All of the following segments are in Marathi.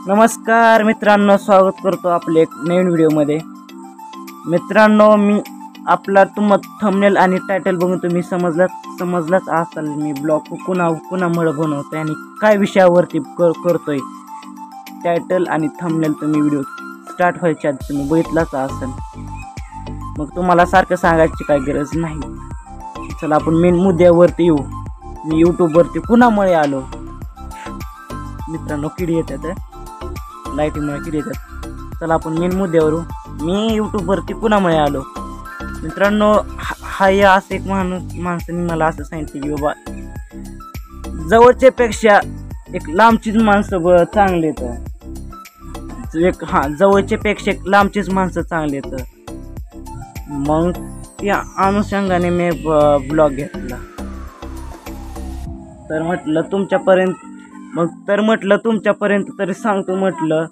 नमस्कार मित्रांनो, स्वागत करतो आपले एक नवीन व्हिडिओमध्ये। मित्रांनो, मी आपला थंबनेल आणि टायटल बघून तुम्ही समजलाच असाल मी ब्लॉग कुणामुळे बनवतोय आणि काय विषयावरती करतोय। टायटल आणि थंबनेल तुम्ही व्हिडिओ स्टार्ट व्हायच्या आधी तुम्ही बघितलाच असाल, मग तुम्हाला सारखं सांगायची काय गरज नाही। चला आपण मेन मुद्द्यावरती येऊ। मी यूट्यूबवरती कुणामुळे आलो मित्रांनो, किडी येतात लाईटीमुळे किती येतात। चला आपण मेन मुद्द्यावर मी यूट्यूबवरती कुणामुळे आलो मित्रांनो। हा या असं एक माणसाने मला असं सांगितलं की बाबा जवळच्या पेक्षा एक लांबचीच माणसं चांगली येतं, जवळच्या पेक्षा लांबचीच माणसं चांगली येतं। मग त्या अनुषंगाने मी ब्लॉग घेतला। तर म्हटलं तुमच्यापर्यंत तरी सांगतो। म्हटलं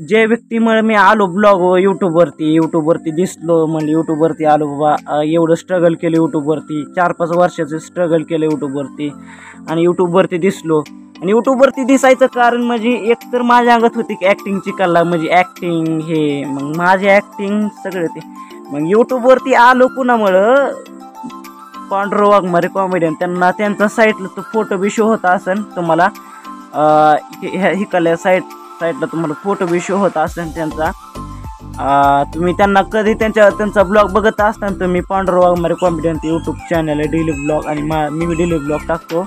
जे व्यक्तीमुळे मी आलो ब्लॉग यूट्यूबवरती दिसलो, म्हणजे यूट्यूबवरती आलो बाबा। एवढं स्ट्रगल केलं यूट्यूबवरती, 4-5 वर्षाचं स्ट्रगल केलं यूट्यूबवरती आणि यूट्यूबवरती दिसलो। आणि यूट्यूबवरती दिसायचं कारण म्हणजे एक तर माझ्या अंगात होती की ॲक्टिंगची कला, म्हणजे ॲक्टिंग हे, मग माझी ॲक्टिंग सगळं ते। मग यूट्यूबवरती आलो कुणामुळं, पांडुरंग वाघमारे कॉमेडियन, त्यांचा साईटला तो फोटो बी शो होता असेल तुम्हाला। हिकाल्या साईटला तुम्हाला फोटो बी शो होता असेल त्यांचा। तुम्ही त्यांना कधी त्यांचा ब्लॉग बघत असताना तुम्ही पांडुरंग वाघमारे कॉमेडियन ते यूट्यूब चॅनल आहे, डेली ब्लॉग, आणि मी डेली ब्लॉग टाकतो।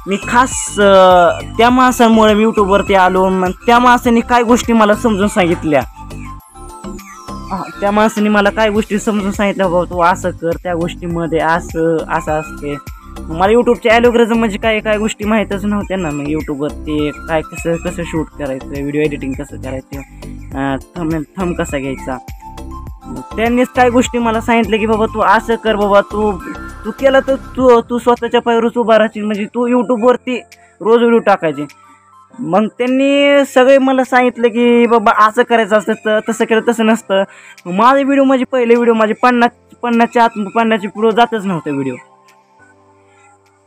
मी खास त्या माणसांमुळे मी यूट्यूबवरती आलो। मग त्या माणसाने काय गोष्टी मला समजून सांगितल्या, त्या माणसाने मला काय गोष्टी समजून सांगितल्या, बाबा तू असं कर, त्या गोष्टीमध्ये असं असते। मला यूट्यूबचे ॲल्गोरिदम म्हणजे काय गोष्टी माहीतच नव्हत्या ना। मग यूट्यूबवर ते काय कसं शूट करायचं, व्हिडिओ एडिटिंग कसं करायचं, थंब कसा घ्यायचा, त्यांनीच काय गोष्टी मला सांगितलं की बाबा तू असं कर, बाबा तू केलं तर तू स्वतःच्या पायावरच उभा राहशील, म्हणजे तू यूट्यूबवरती रोज व्हिडिओ टाकायचे। मग त्यांनी सगळे मला सांगितलं की बाबा असं करायचं असतं, तसं केलं तसं नसतं। माझे व्हिडिओ म्हणजे पहिले व्हिडिओ माझे 50च्या पुढे जातच नव्हते व्हिडिओ।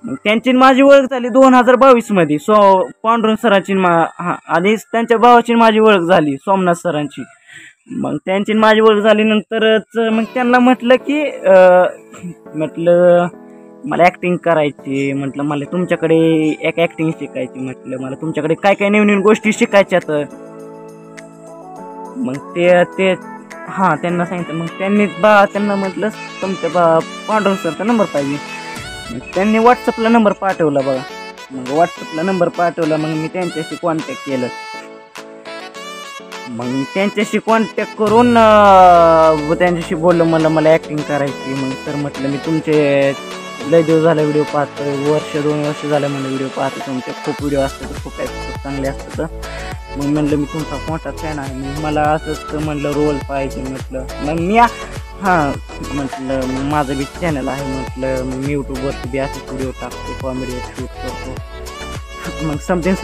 मग त्यांची माझी ओळख झाली 2022 मध्ये पांडुरंग सरांची, आधी त्यांच्या भावाची माझी ओळख झाली सोमनाथ सरांची। मग त्यांची माझी ओळख झाली नंतरच मग त्यांना म्हटलं की मला ॲक्टिंग करायची, म्हटलं मला तुमच्याकडे एक ॲक्टिंग शिकायची, म्हटलं मला तुमच्याकडे काय नवीन गोष्टी शिकायच्यात। मग ते त्यांना सांगितलं। मग त्यांना म्हटलं तुमच्या पांडुरंग सरचा नंबर पाहिजे। त्यांनी व्हॉट्सअपला नंबर पाठवला बघा। मग व्हॉट्सअपला नंबर पाठवला, मग मी त्यांच्याशी कॉन्टॅक्ट केलं। मग त्यांच्याशी कॉन्टॅक्ट करून त्यांच्याशी बोललो, मला ॲक्टिंग करायची। मग सर म्हटलं मी तुमचे लय दिवस झाले व्हिडिओ पाहतोय, 1-2 वर्ष झाले मला व्हिडिओ पाहतो, तुमचे खूप व्हिडिओ असतात, खूप चांगले असतात। मग म्हणलं मी तुमचा मोठा फॅन आहे, मग मला असंच म्हणलं रोल पाहिजे म्हटलं। मग मी म्हटलं माझं बी चॅनल आहे, म्हटलं मी यूट्यूबवरती बी असे व्हिडिओ टाकतो, कॉमेडी शूट करतो, मग समथिंग।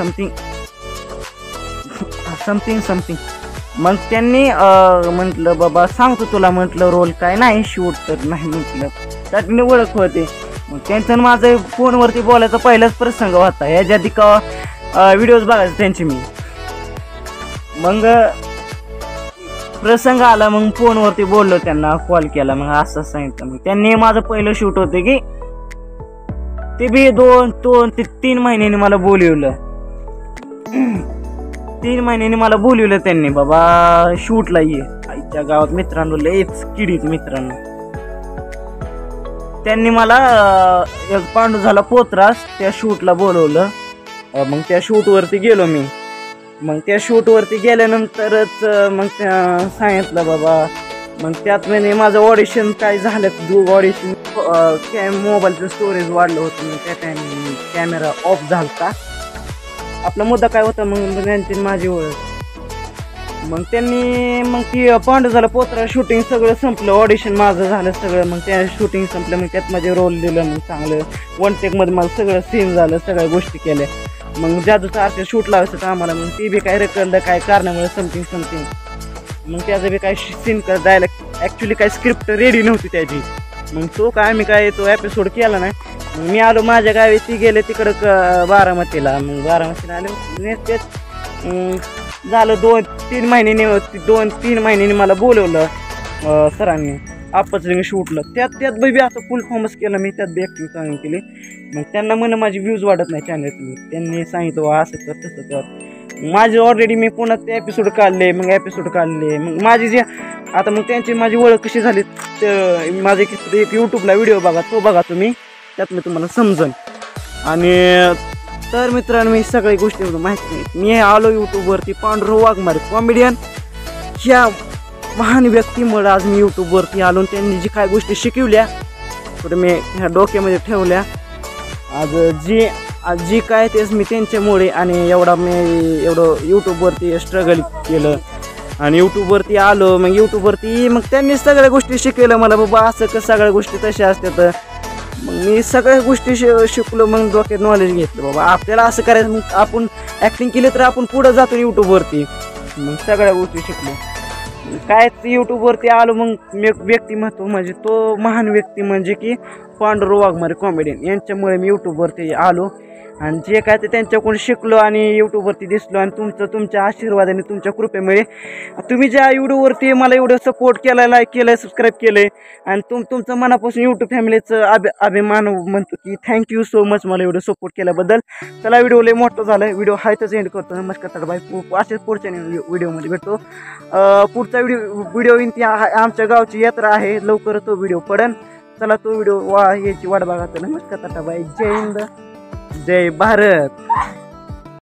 मग त्यांनी म्हटलं बाबा सांगतो तुला, म्हटलं रोल काय नाही, शूट तर नाही, म्हटलं त्यातून ओळख होते। मग त्यांचं माझं फोनवरती बोलायचा पहिलाच प्रसंग होता, ह्याच्या आधी का व्हिडिओज बघायचे त्यांचे मी। मग प्रसंग आला, मग फोनवरती बोललो, त्यांना कॉल केला, मग असं सांगितलं। मग त्यांनी माझं पहिलं शूट होतं की ते बी 2-3 महिन्यांनी मला बोलवलं। 3 महिन्यांनी मला बोलवलं त्यांनी, बाबा शूटला ये आईच्या गावात। मित्रांनो लयच किडीत मित्रांनो, त्यांनी मला एक पांडू झाला पोत्रास त्या शूटला बोलवलं। मग त्या शूटवरती गेलो मी। मग त्या शूटवरती गेल्यानंतरच मग सांगितलं बाबा, मग त्यात म्हणजे माझं ऑडिशन काय झालं, ऑडिशन मोबाईलचं स्टोरेज वाढलं होतं, मग त्या टाइम कॅमेरा ऑफ झाला। आपला मुद्दा काय होता, मग त्यांची माझी ओळख। मग ती पांडू झाला पोत्रा शूटिंग सगळं संपलं, ऑडिशन माझं झालं सगळं। मग त्या शूटिंग संपलं, मग त्यात माझे रोल दिलं, मग चांगलं 1 टेकमध्ये माझं सगळं सीन झालं, सगळ्या गोष्टी केल्या। मग जादूचा आरती शूट लावायचं तर आम्हाला, मग ती बी काय रखडलं काय कारणामुळे समथिंग। मग त्याचं बी काय सीन डायरेक्ट ॲक्च्युली काय स्क्रिप्ट रेडी नव्हती त्याची। मग तो एपिसोड केला नाही, मी आलो माझ्या गावी, ती गेले तिकडं बारामतीला. मग बारामतीला आले तेच झालं 2-3 महिन्यांनी 2-3 महिन्यांनी मला बोलवलं सरांनी आपच शूटला. त्यात बेबी असं फुल फॉर्मच केलं मी, त्यात बी ॲक्टिंग चांगली केली. मग त्यांना म्हणलं माझी व्ह्यूज वाढत नाही चॅनलची, त्यांनी सांगितलं असं कर तसं कर. माझे ऑलरेडी मी पुन्हा ते एपिसोड काढले, मग एपिसोड काढले. मग माझी जे आता मग त्यांची माझी ओळख कशी झाली, तर माझे एक यूट्यूबला व्हिडिओ बघा तुम्ही, त्यात मी तुम्हाला समजन. आणि तर मित्रांनो मी सगळ्या गोष्टी माहिती नाही. मी आलो यूट्यूबवरती पांडुरंग वाघमारे कॉमेडियन ह्या महान व्यक्तीमुळे आज मी यूट्यूबवरती आलो. त्यांनी जी काय गोष्टी शिकवल्या थोडं मी ह्या डोक्यामध्ये ठेवल्या. आज जी काय तेच मी त्यांच्यामुळे, आणि एवढं यूट्यूबवरती स्ट्रगल केलं आणि यूट्यूबवरती आलो. मग त्यांनी सगळ्या गोष्टी शिकवल्या मला, बाबा असं कसं सगळ्या गोष्टी तशा असतात. मग मी सगळ्या गोष्टी शिकलो. मग डोक्यात नॉलेज घेतलं, बाबा आपल्याला असं करायचं. मग आपण ॲक्टिंग केली तर आपण पुढं जातो यूट्यूबवरती. मग सगळ्या गोष्टी शिकलो. काय यूट्यूबवरती आलो. मग व्यक्तिमत्व म्हणजे तो महान व्यक्ती म्हणजे की पांडुरंग वाघमारे कॉमेडियन यांच्यामुळे मी यूट्यूबवरती आलो. आणि जे काय ते त्यांच्याकडून शिकलो आणि यूट्यूबवरती दिसलो. आणि तुमच्या आशीर्वादाने, तुमच्या कृपेमुळे तुम्ही ज्या व्हिडिओवरती मला एवढं सपोर्ट केला, लाईक केलं, सबस्क्राईब केलं, आणि तुमचं मनापासून यूट्यूब फॅमिलीचं अभिमान म्हणतो की थँक्यू सो मच मला एवढं सपोर्ट केल्याबद्दल. चला व्हिडिओ लय मोठं झालं, व्हिडिओ हायतच एंड करतो. नमस्कार बाय, असेच पुढच्या व्हिडिओमध्ये भेटतो. पुढचा व्हिडिओ येईन ती आमच्या गावची यात्रा आहे, लवकर तो व्हिडिओ पडेल. चला तो व्हिडिओ याची वाट बघा. नमस्कार बाय, जय हिंद, जय भारत.